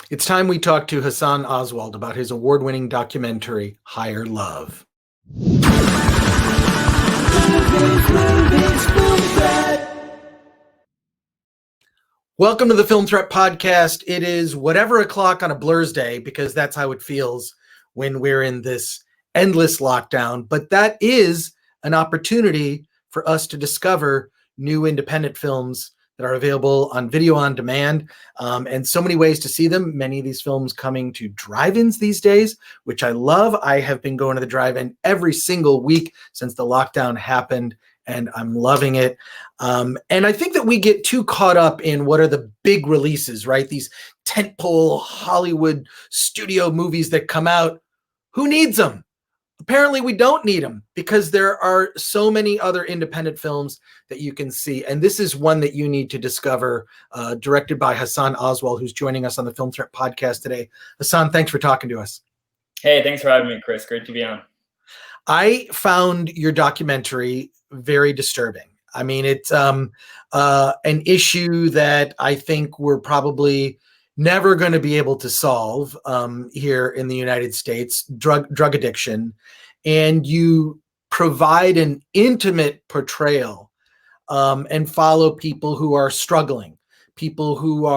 It's time we talk to Hasan Oswald about his award-winning documentary, Higher Love. Welcome to the Film Threat Podcast. It is whatever o'clock on a Blur's day, because that's how it feels when we're in this endless lockdown. But that is an opportunity for us to discover new independent films that are available on video on demand, and so many ways to see them. Many of these films coming to drive-ins these days, which I love. I have been going to the drive-in every single week since the lockdown happened, and I'm loving it. And I think that we get too caught up in what are the big releases, right? These tentpole Hollywood studio movies that come out. Who needs them? Apparently we don't need them, because there are so many other independent films that you can see. And this is one that you need to discover, directed by Hasan Oswald, who's joining us on the Film Threat Podcast today. Hasan, thanks for talking to us. Hey, thanks for having me, Chris. Great to be on. I found your documentary very disturbing. I mean, it's an issue that I think we're probably never going to be able to solve here in the United States, drug addiction. And you provide an intimate portrayal and follow people who are struggling, people who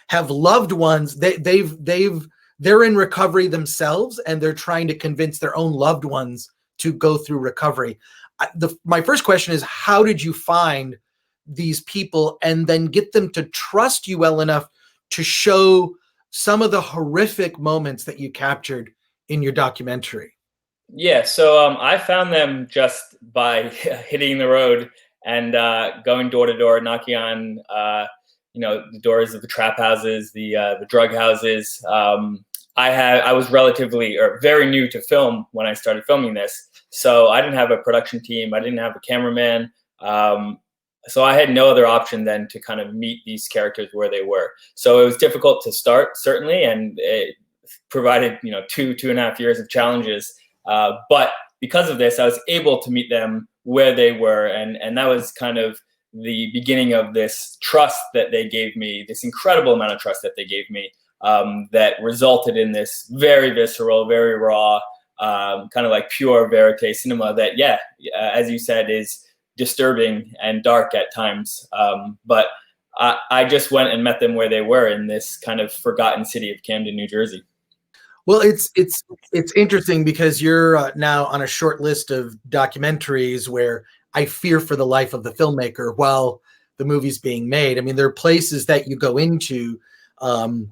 have loved ones. They're in recovery themselves, and they're trying to convince their own loved ones to go through recovery. My first question is, how did you find these people and then get them to trust you well enough to show some of the horrific moments that you captured in your documentary? Yeah, so I found them just by hitting the road and going door to door, knocking on the doors of the trap houses, the drug houses. I was very new to film when I started filming this, so I didn't have a production team. I didn't have a cameraman. So I had no other option than to kind of meet these characters where they were. So it was difficult to start, certainly, and it provided 2.5 years of challenges. But because of this, I was able to meet them where they were, and that was kind of the beginning of this trust that they gave me, this incredible amount of trust that they gave me, that resulted in this very visceral, very raw, kind of like pure verite cinema that, as you said, is disturbing and dark at times. But I just went and met them where they were in this kind of forgotten city of Camden, New Jersey. Well, it's interesting because you're now on a short list of documentaries where I fear for the life of the filmmaker while the movie's being made. I mean, there are places that you go into that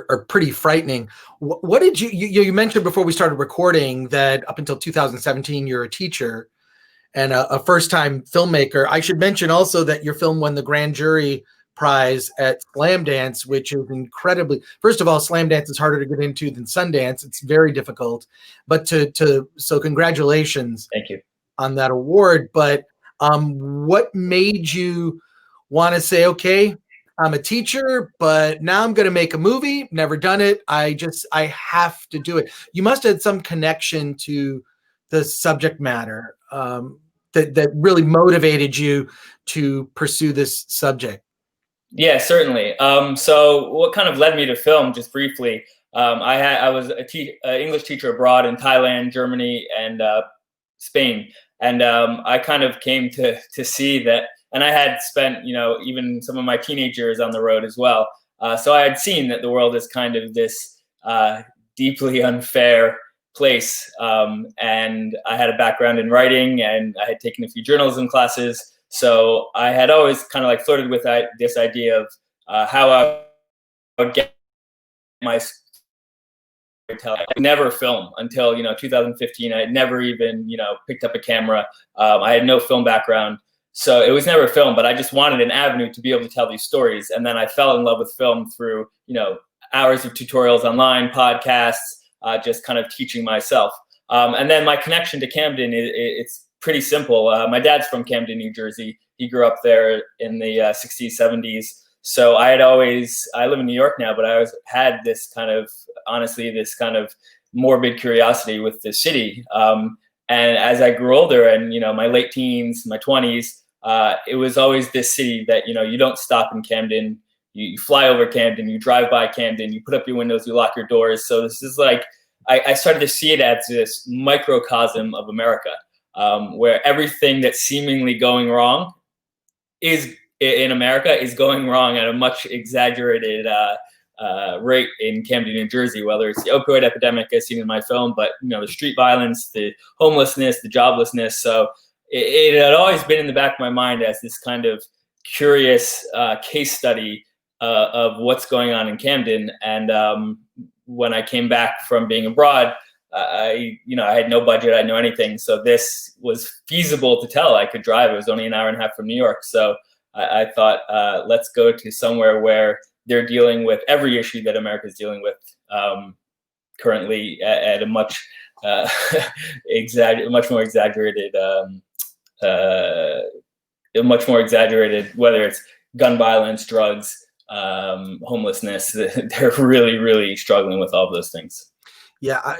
are pretty frightening. What did you mentioned before we started recording that up until 2017 you're a teacher and a first-time filmmaker. I should mention also that your film won the grand jury prize at Slamdance, which is incredibly. First of all, Slamdance is harder to get into than Sundance. It's very difficult. But so congratulations. Thank you on that award. But what made you want to say, okay, I'm a teacher, but now I'm going to make a movie. Never done it. I have to do it. You must have had some connection to the subject matter that really motivated you to pursue this subject. Yeah, certainly. So what kind of led me to film, just briefly, I was an English teacher abroad in Thailand, Germany, and Spain. And I kind of came to see that, and I had spent, even some of my teenage years on the road as well. So I had seen that the world is kind of this deeply unfair place. And I had a background in writing, and I had taken a few journalism classes. So I had always kind of like flirted with this idea of how I would get my storytelling. I never film until 2015. I had never even picked up a camera. I had no film background, so it was never film. But I just wanted an avenue to be able to tell these stories. And then I fell in love with film through hours of tutorials online, podcasts, just kind of teaching myself. And then my connection to Camden, it's pretty simple. My dad's from Camden, New Jersey. He grew up there in the 60s, 70s. So I live in New York now, but I always had this kind of morbid curiosity with the city. And as I grew older and, my late teens, my 20s, it was always this city that, you don't stop in Camden. you fly over Camden, you drive by Camden, you put up your windows, you lock your doors. So this is like, I started to see it as this microcosm of America, where everything that's seemingly going wrong in America is going wrong at a much exaggerated rate in Camden, New Jersey, whether it's the opioid epidemic as seen in my film, but the street violence, the homelessness, the joblessness. So it had always been in the back of my mind as this kind of curious case study of what's going on in Camden. And when I came back from being abroad, I had no budget, I had no anything. So this was feasible to tell. I could drive. It was only an hour and a half from New York. So I thought, let's go to somewhere where they're dealing with every issue that America is dealing with currently at a much much more exaggerated, whether it's gun violence, drugs, homelessness. They're really, really struggling with all of those things. Yeah,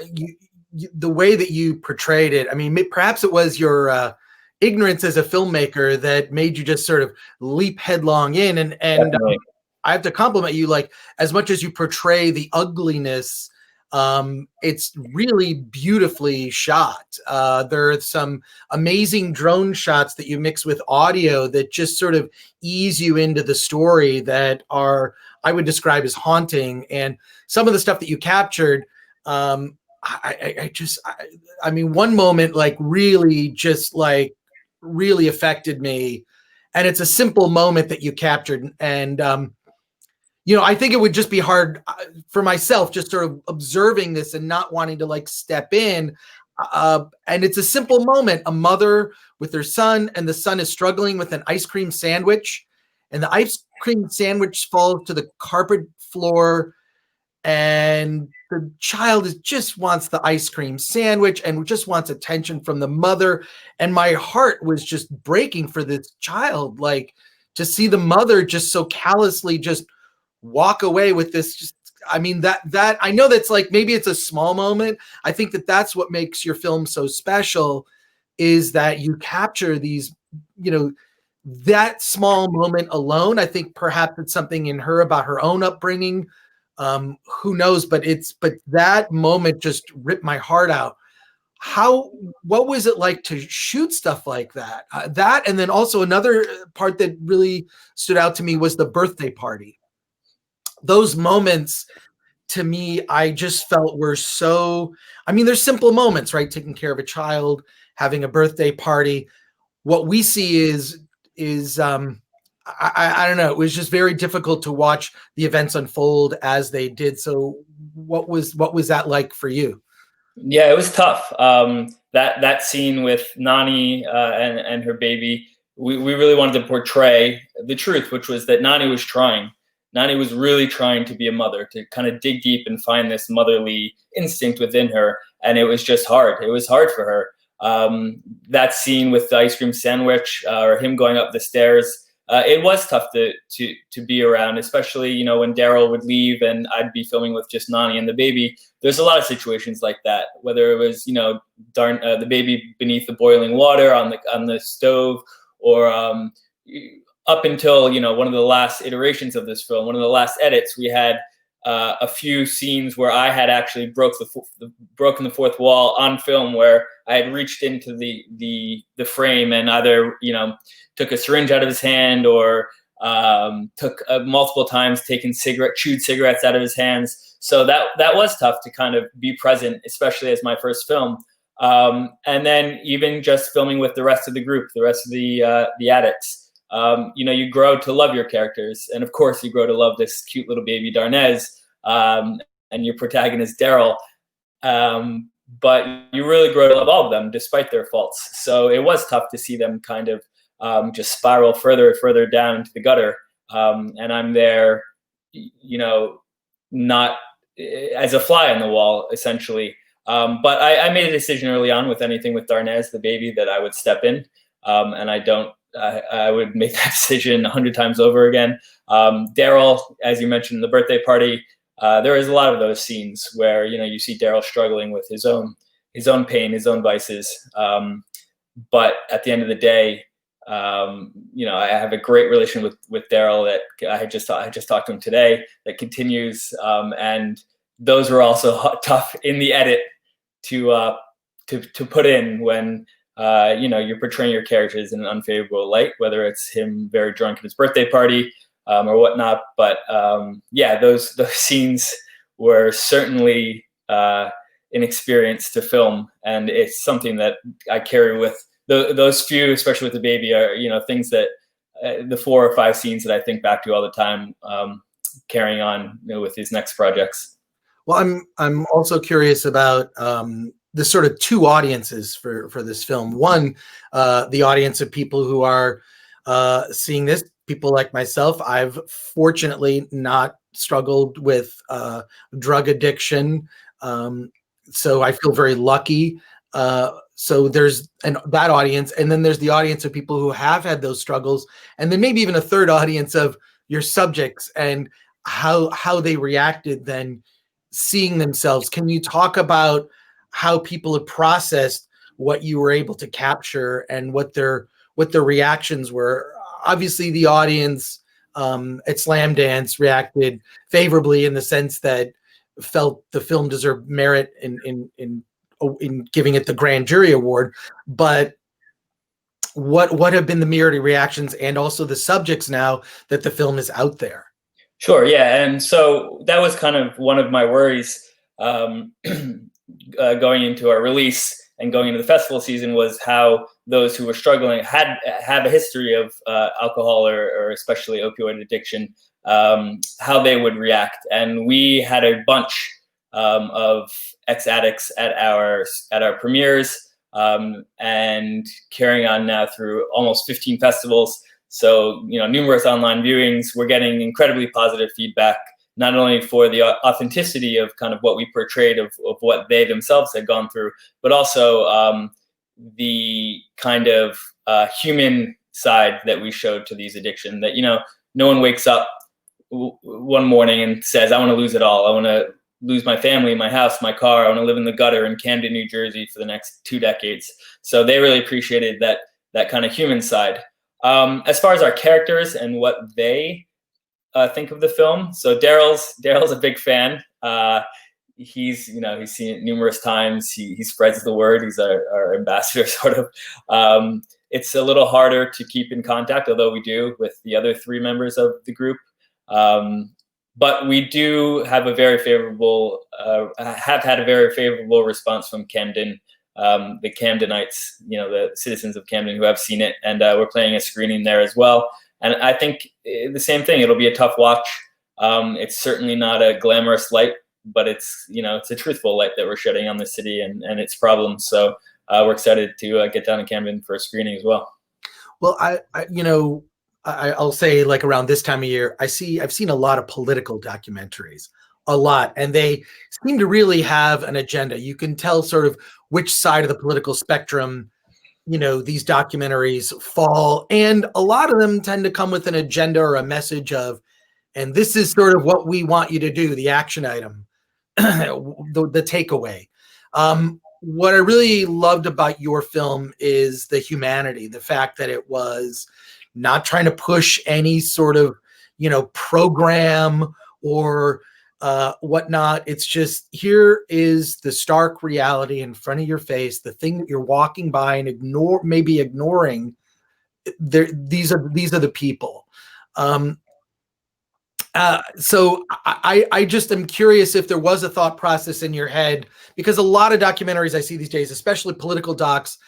the way that you portrayed it, I mean, perhaps it was your ignorance as a filmmaker that made you just sort of leap headlong in. And I have to compliment you, like, as much as you portray the ugliness, it's really beautifully shot. There are some amazing drone shots that you mix with audio that just sort of ease you into the story that are, I would describe as haunting. And some of the stuff that you captured, I mean, one moment like really affected me, and it's a simple moment that you captured. And, I think it would just be hard for myself, just sort of observing this and not wanting to like step in. And it's a simple moment, a mother with her son, and the son is struggling with an ice cream sandwich, and the ice cream sandwich falls to the carpet floor, and the child just wants the ice cream sandwich and just wants attention from the mother. And my heart was just breaking for this child, like to see the mother just so callously just walk away with this. Just, I mean, that I know that's like, maybe it's a small moment. I think that's what makes your film so special, is that you capture these, that small moment alone. I think perhaps it's something in her about her own upbringing. Who knows, but that moment just ripped my heart out. What was it like to shoot stuff like that? And then also another part that really stood out to me was the birthday party. Those moments, to me, I just felt were so, I mean, there's simple moments, right? Taking care of a child, having a birthday party. What we see is I don't know. It was just very difficult to watch the events unfold as they did. So what was that like for you? Yeah, it was tough. That scene with Nani and her baby, we really wanted to portray the truth, which was that Nani was trying. Nani was really trying to be a mother, to kind of dig deep and find this motherly instinct within her. And it was just hard. It was hard for her. That scene with the ice cream sandwich, or him going up the stairs, it was tough to be around, especially, when Daryl would leave and I'd be filming with just Nani and the baby. There's a lot of situations like that, whether it was, the baby beneath the boiling water on the stove, or up until, one of the last iterations of this film, one of the last edits, we had a few scenes where I had actually broken the fourth wall on film, where I had reached into the frame and either, took a syringe out of his hand, or took multiple times chewed cigarettes out of his hands. So that was tough to kind of be present, especially as my first film. And then even just filming with the rest of the group, the rest of the addicts, you grow to love your characters. And of course you grow to love this cute little baby Darnez, and your protagonist Daryl. But you really grow to love all of them despite their faults. So it was tough to see them kind of just spiral further and further down into the gutter. And I'm there, not as a fly on the wall, essentially. But I made a decision early on with anything with Darnez, the baby, that I would step in. And I would make that decision 100 times over again. Daryl, as you mentioned, the birthday party, there is a lot of those scenes where, you see Daryl struggling with his own pain, his own vices. But at the end of the day, I have a great relation with Daryl that I just talked to him today, that continues. And those were also tough in the edit to put in when you're portraying your characters in an unfavorable light, whether it's him very drunk at his birthday party or whatnot. But those scenes were certainly an experience to film, and it's something that I carry with those few, especially with the baby, are things that the 4 or 5 scenes that I think back to all the time, carrying on with these next projects. Well, I'm also curious about the sort of 2 audiences for this film. One, the audience of people who are seeing this, people like myself. I've fortunately not struggled with drug addiction, so I feel very lucky. So there's that audience, and then there's the audience of people who have had those struggles, and then maybe even a third audience of your subjects and how they reacted then seeing themselves. Can you talk about how people have processed what you were able to capture and what their reactions were? Obviously, the audience at Slamdance reacted favorably in the sense that felt the film deserved merit in giving it the grand jury award. But what have been the myriad reactions and also the subjects now that the film is out there? Sure, yeah, and so that was kind of one of my worries going into our release and going into the festival season, was how those who were struggling have a history of alcohol or especially opioid addiction, how they would react. And we had a bunch of ex-addicts at our premieres, and carrying on now through almost 15 festivals. So, numerous online viewings. We're getting incredibly positive feedback, not only for the authenticity of kind of what we portrayed of what they themselves had gone through, but also the kind of human side that we showed to these addiction, that, no one wakes up one morning and says, I want to lose it all. I want to lose my family, my house, my car. I want to live in the gutter in Camden, New Jersey for the next 2 decades. So they really appreciated that kind of human side. As far as our characters and what they think of the film, so Daryl's a big fan. He's seen it numerous times. He spreads the word. He's our ambassador, sort of. It's a little harder to keep in contact, although we do, with the other 3 members of the group. But we do have have had a very favorable response from Camden, the Camdenites, the citizens of Camden who have seen it, and we're playing a screening there as well. And I think the same thing. It'll be a tough watch. It's certainly not a glamorous light, but it's a truthful light that we're shedding on the city and its problems. So we're excited to get down to Camden for a screening as well. Well, I'll say, like, around this time of year, I've seen a lot of political documentaries, a lot, and they seem to really have an agenda. You can tell sort of which side of the political spectrum, these documentaries fall, and a lot of them tend to come with an agenda or a message of, and this is sort of what we want you to do, the action item, the takeaway. What I really loved about your film is the humanity, the fact that it was not trying to push any sort of, program or whatnot. It's just, here is the stark reality in front of your face, the thing that you're walking by and ignoring. These are the people. So I just am curious if there was a thought process in your head, because a lot of documentaries I see these days, especially political docs,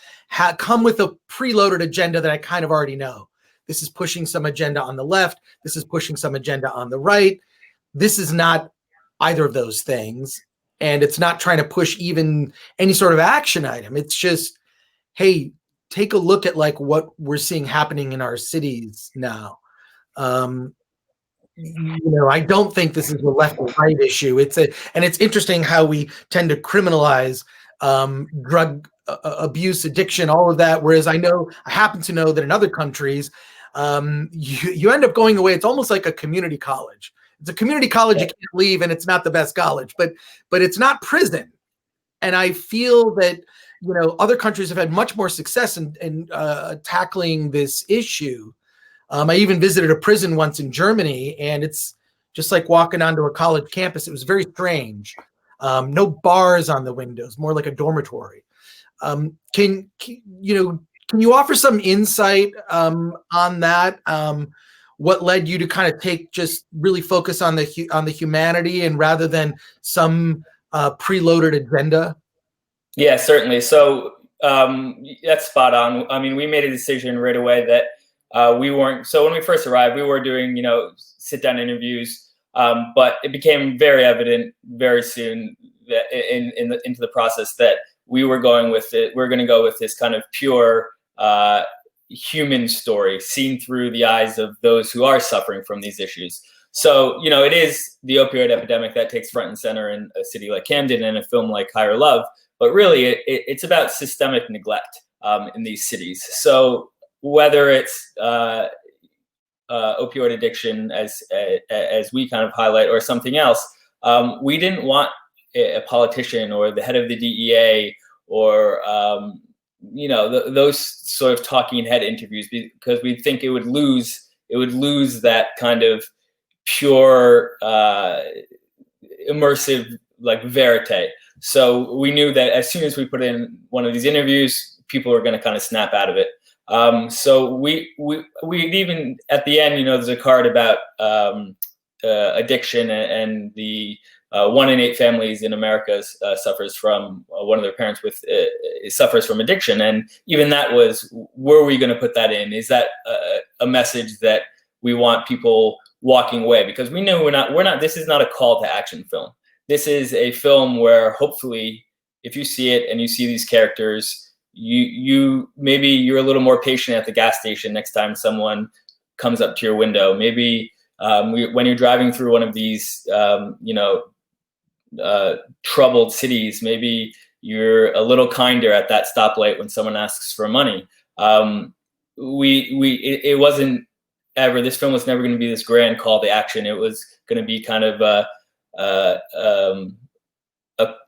come with a preloaded agenda that I kind of already know. This is pushing some agenda on the left. This is pushing some agenda on the right. This is not either of those things. And it's not trying to push even any sort of action item. It's just, hey, take a look at like what we're seeing happening in our cities now. I don't think this is a left or right issue. And it's interesting how we tend to criminalize drug abuse, addiction, all of that. Whereas I happen to know that in other countries, you end up going away. It's almost like a community college. It's a community college you can't leave, and it's not the best college, but it's not prison. And I feel that other countries have had much more success in tackling this issue. I even visited a prison once in Germany, and it's just like walking onto a college campus. It was very strange. No bars on the windows, more like a dormitory. Can you offer some insight on that? What led you to kind of just really focus on the humanity, and rather than some preloaded agenda? Yeah, certainly. So that's spot on. I mean, we made a decision right away that we weren't. So when we first arrived, we were doing sit-down interviews, but it became very evident very soon that into the process that we were going with it. We're going to go with this kind of pure human story seen through the eyes of those who are suffering from these issues. So, it is the opioid epidemic that takes front and center in a city like Camden and a film like Higher Love, but really it's about systemic neglect in these cities. So whether it's opioid addiction as we kind of highlight, or something else, we didn't want a politician or the head of the DEA or those sort of talking head interviews, because we think it would lose that kind of pure immersive like verite. So we knew that as soon as we put in one of these interviews, people were going to kind of snap out of it. So we even at the end, there's a card about addiction, and the 1 in 8 families in America suffers from one of their parents suffers from addiction. And even that was, were we going to put that in? Is that a message that we want people walking away? Because we know we're not, this is not a call to action film. This is a film where hopefully if you see it and you see these characters, you maybe you're a little more patient at the gas station next time someone comes up to your window. Maybe when you're driving through one of these, troubled cities, maybe you're a little kinder at that stoplight when someone asks for money. It wasn't ever, this film was never going to be this grand call to action. It was going to be kind of a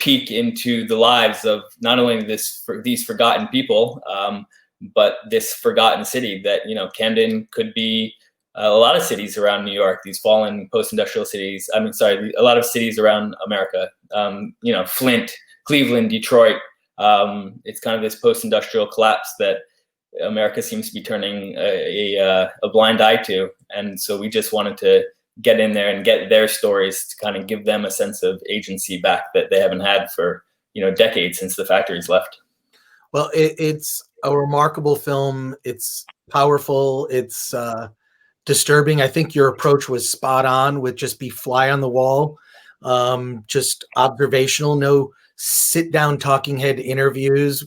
peek into the lives of not only these forgotten people, but this forgotten city that, Camden could be a lot of cities around New York, these fallen post-industrial cities. A lot of cities around America, Flint, Cleveland, Detroit. It's kind of this post-industrial collapse that America seems to be turning a blind eye to. And so we just wanted to get in there and get their stories to kind of give them a sense of agency back that they haven't had for, decades since the factories left. Well, it's a remarkable film. It's powerful. It's disturbing. I think your approach was spot on with just be fly on the wall, just observational, no sit down talking head interviews.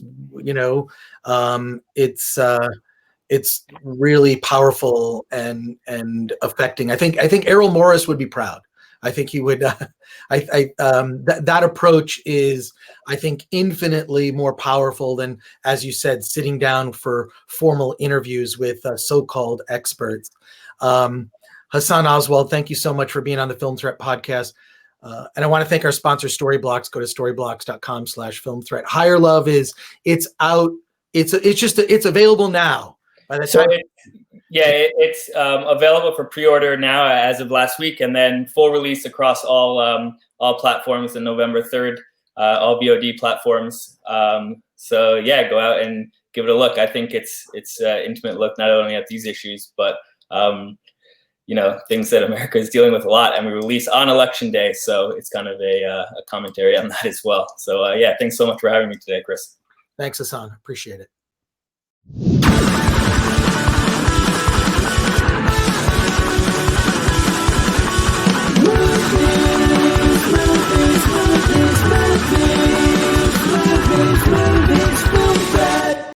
It's really powerful and affecting. I think Errol Morris would be proud. I think he would. That approach is, I think, infinitely more powerful than, as you said, sitting down for formal interviews with so-called experts. Hasan Oswald, thank you so much for being on the Film Threat podcast. And I want to thank our sponsor, Storyblocks. Go to storyblocks.com/filmthreat. Higher Love it's out. It's available now. By the time it's available for pre-order now as of last week, and then full release across all platforms on November 3rd, all VOD platforms. So yeah, go out and give it a look. I think it's an intimate look not only at these issues, but things that America is dealing with a lot, and we release on Election Day, so it's kind of a commentary on that as well. So yeah, thanks so much for having me today, Chris. Thanks, Hasan. Appreciate it.